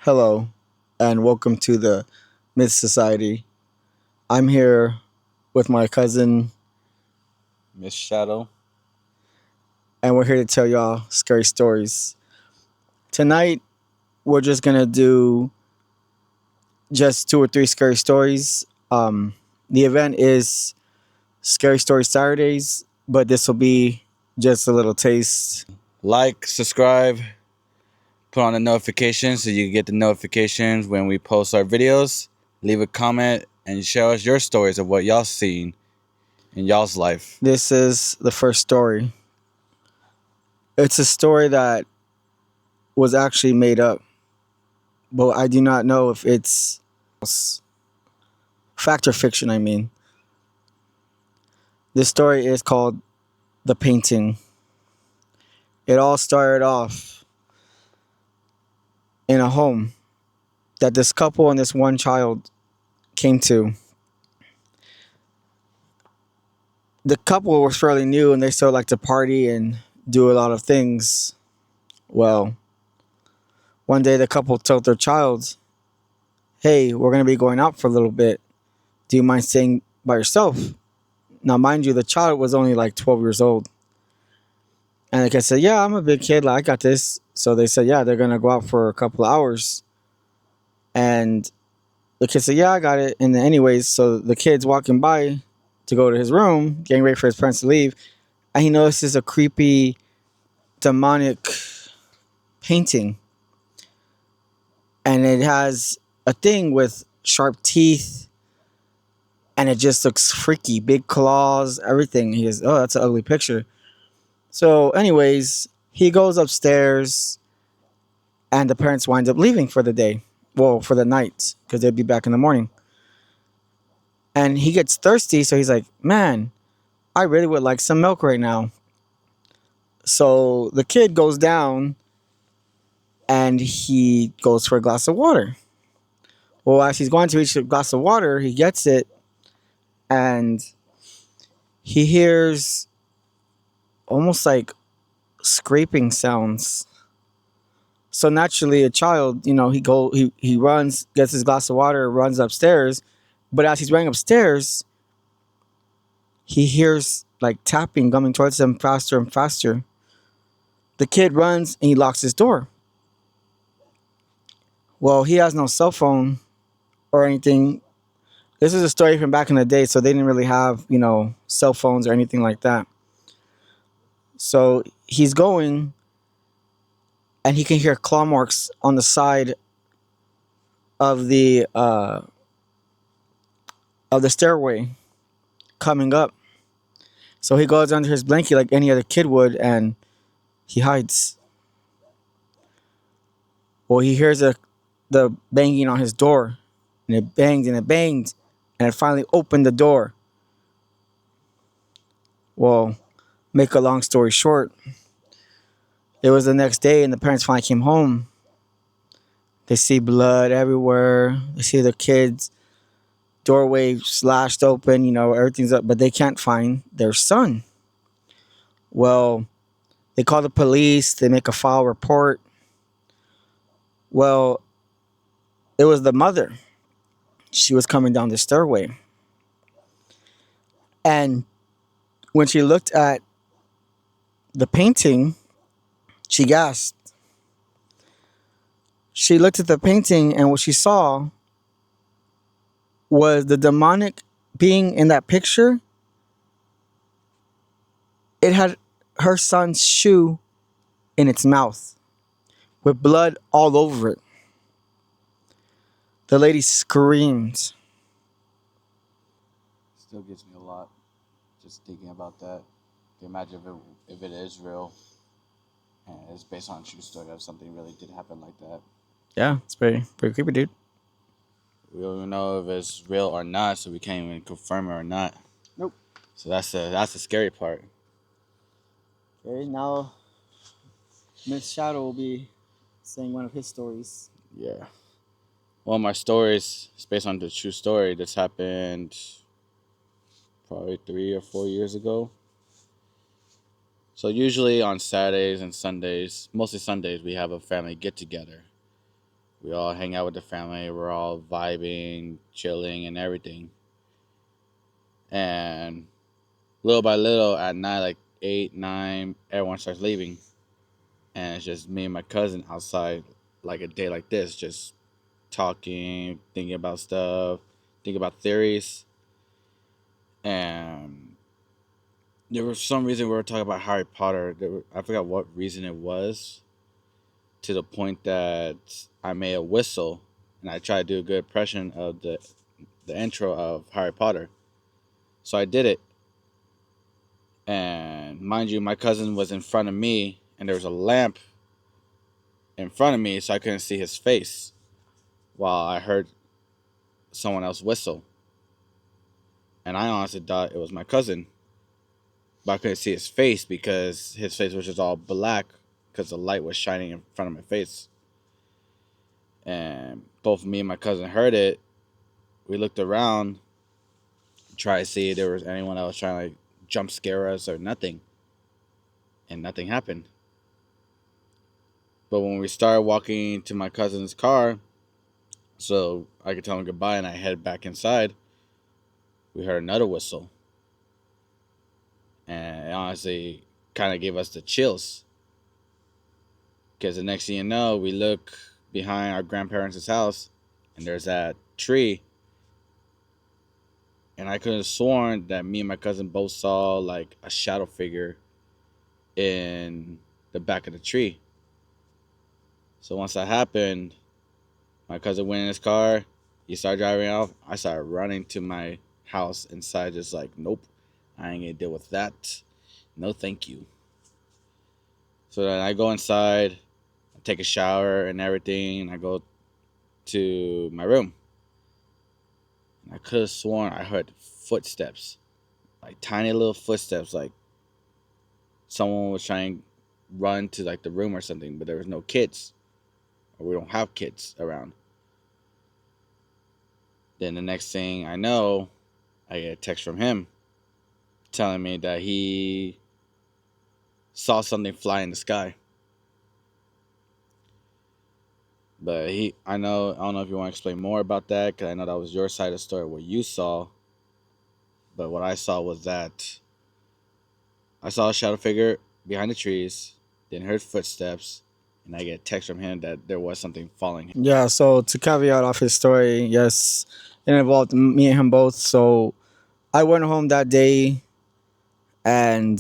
Hello, and welcome to the Myth Society. I'm here with my cousin, Miss Shadow. and we're here to tell y'all scary stories. Tonight, we're just gonna do just two or three scary stories. The event is Scary Story Saturdays, but this will be just a little taste. Like, subscribe, put on the notifications so you get the notifications when we post our videos. Leave a comment and share us your stories of what y'all seen in y'all's life. This is the first story. It's a story that was actually made up, but I do not know if it's fact or fiction, I mean. This story is called The Painting. It all started off in a home that this couple and this one child came to. The couple was fairly new and they still like to party and do a lot of things. Well, one day the couple told their child, "Hey, we're going to be going out for a little bit. Do you mind staying by yourself?" Now, mind you, the child was only like 12 years old. And the kid said, "Yeah, I'm a big kid. Like, I got this." So they said, "Yeah, they're going to go out for a couple of hours." And the kid said, "Yeah, I got it." And then anyways, so the kid's walking by to go to his room, getting ready for his parents to leave, and he notices a creepy, demonic painting. And it has a thing with sharp teeth, and it just looks freaky. Big claws, everything. He goes, "Oh, that's an ugly picture." So, anyways, he goes upstairs, and the parents wind up leaving for the day. Well, for the night, because they'd be back in the morning. And he gets thirsty, so he's like, "Man, I really would like some milk right now." So the kid goes down and he goes for a glass of water. Well, as he's going to reach a glass of water, he gets it and he hears almost like scraping sounds. So naturally, a child, he runs, gets his glass of water, runs upstairs. But as he's running upstairs, he hears like tapping coming towards him faster and faster. The kid runs and he locks his door. Well, he has no cell phone or anything. This is a story from back in the day, so they didn't really have, cell phones or anything like that. So he's going and he can hear claw marks on the side of the stairway coming up. So he goes under his blanket like any other kid would and he hides. Well, he hears the banging on his door, and it banged and it banged, and it finally opened the door. Well, make a long story short, it was the next day and the parents finally came home. They see blood everywhere. They see the kids' doorway slashed open, everything's up, but they can't find their son. Well, they call the police, they make a file report. Well, it was the mother. She was coming down the stairway. And when she looked at the painting, she gasped. She looked at the painting, and what she saw was the demonic being in that picture. It had her son's shoe in its mouth with blood all over it. The lady screamed. Still gives me a lot just thinking about that. Can you imagine if it is real and it's based on a true story of something really did happen like that. Yeah, it's pretty creepy, dude. We don't even know if it's real or not, so we can't even confirm it or not. Nope. So that's the scary part. Okay, now Miss Shadow will be saying one of his stories. Yeah. One of my stories is based on the true story. This happened probably 3 or 4 years ago. So usually on Saturdays and Sundays, mostly Sundays, we have a family get together. We all hang out with the family. We're all vibing, chilling, and everything. And little by little, at night, like 8, 9, everyone starts leaving. And it's just me and my cousin outside, like a day like this, just talking, thinking about stuff, thinking about theories. And there was some reason we were talking about Harry Potter. I forgot what reason it was, to the point that I made a whistle and I tried to do a good impression of the intro of Harry Potter. So I did it. And mind you, my cousin was in front of me and there was a lamp in front of me, so I couldn't see his face while I heard someone else whistle. And I honestly thought it was my cousin, but I couldn't see his face because his face was just all black because the light was shining in front of my face. And both me and my cousin heard it. We looked around, tried to see if there was anyone else trying to like jump scare us or nothing. And nothing happened. But when we started walking to my cousin's car, so I could tell him goodbye and I head back inside, we heard another whistle. And it honestly kind of gave us the chills. Because the next thing you know, we look behind our grandparents' house and there's that tree. And I could have sworn that me and my cousin both saw like a shadow figure in the back of the tree. So once that happened, my cousin went in his car. He started driving off. I started running to my house inside, just like, nope, I ain't gonna deal with that. No, thank you. So then I go inside, I take a shower and everything, and I go to my room. And I could have sworn I heard footsteps, like tiny little footsteps, like someone was trying to run to like the room or something, but there was no kids, or we don't have kids around. Then the next thing I know, I get a text from him telling me that he saw something fly in the sky. But I don't know if you want to explain more about that, because I know that was your side of the story, what you saw. But what I saw was that I saw a shadow figure behind the trees, then heard footsteps, and I get a text from him that there was something following him. Yeah, so to caveat off his story, yes, it involved me and him both. So I went home that day and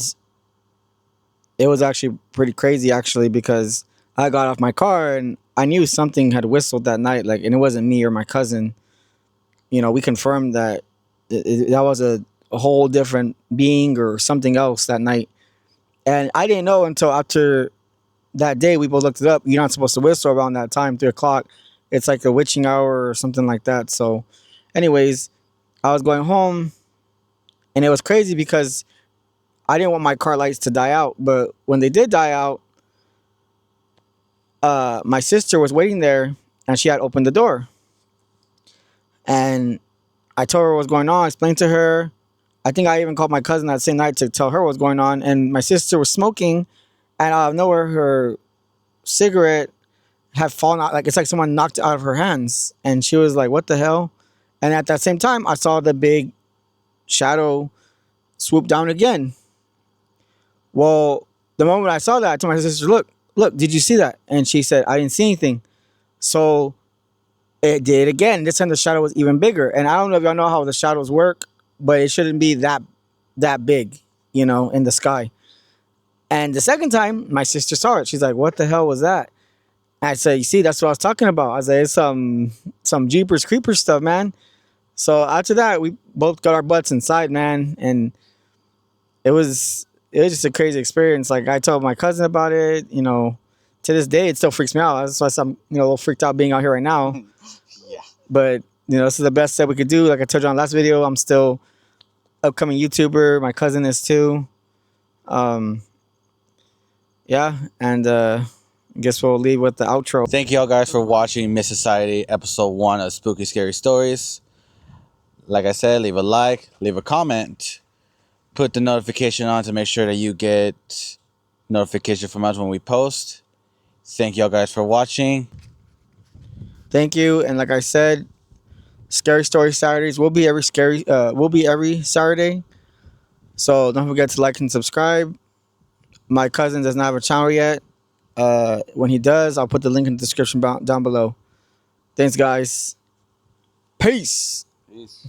it was actually pretty crazy actually, because I got off my car and I knew something had whistled that night, like, and it wasn't me or my cousin. You know, we confirmed that that was a whole different being or something else that night. And I didn't know until after that day. We both looked it up. You're not supposed to whistle around that time, 3 o'clock. It's like the witching hour or something like that. So, anyways, I was going home, and it was crazy because I didn't want my car lights to die out. But when they did die out, my sister was waiting there, and she had opened the door. And I told her what was going on. I explained to her. I think I even called my cousin that same night to tell her what was going on. And my sister was smoking, and out of nowhere, her cigarette had fallen out. Like, it's like someone knocked it out of her hands. And she was like, what the hell? And at that same time, I saw the big shadow swoop down again. Well, the moment I saw that, I told my sister, look, did you see that? And she said, I didn't see anything. So it did again. This time the shadow was even bigger. And I don't know if y'all know how the shadows work, but it shouldn't be that big, you know, in the sky. And the second time, my sister saw it. She's like, what the hell was that? I said, you see, that's what I was talking about. I was like, it's some Jeepers Creepers stuff, man. So after that, we both got our butts inside, man. And it was just a crazy experience. Like, I told my cousin about it, you know, to this day, it still freaks me out. That's why I'm, you know, a little freaked out being out here right now. Yeah. But, you know, this is the best that we could do. Like I told you on the last video, I'm still upcoming YouTuber. My cousin is too. Yeah, and I guess we'll leave with the outro. Thank you all guys for watching Miss Society episode 1 of Spooky Scary Stories. Like I said, leave a like, leave a comment, put the notification on to make sure that you get notification from us when we post. Thank y'all guys for watching. Thank you. And like I said, Scary Story Saturdays will be every Saturday. So don't forget to like and subscribe. My cousin does not have a channel yet. When he does, I'll put the link in the description down below. Thanks, guys. Peace. Peace.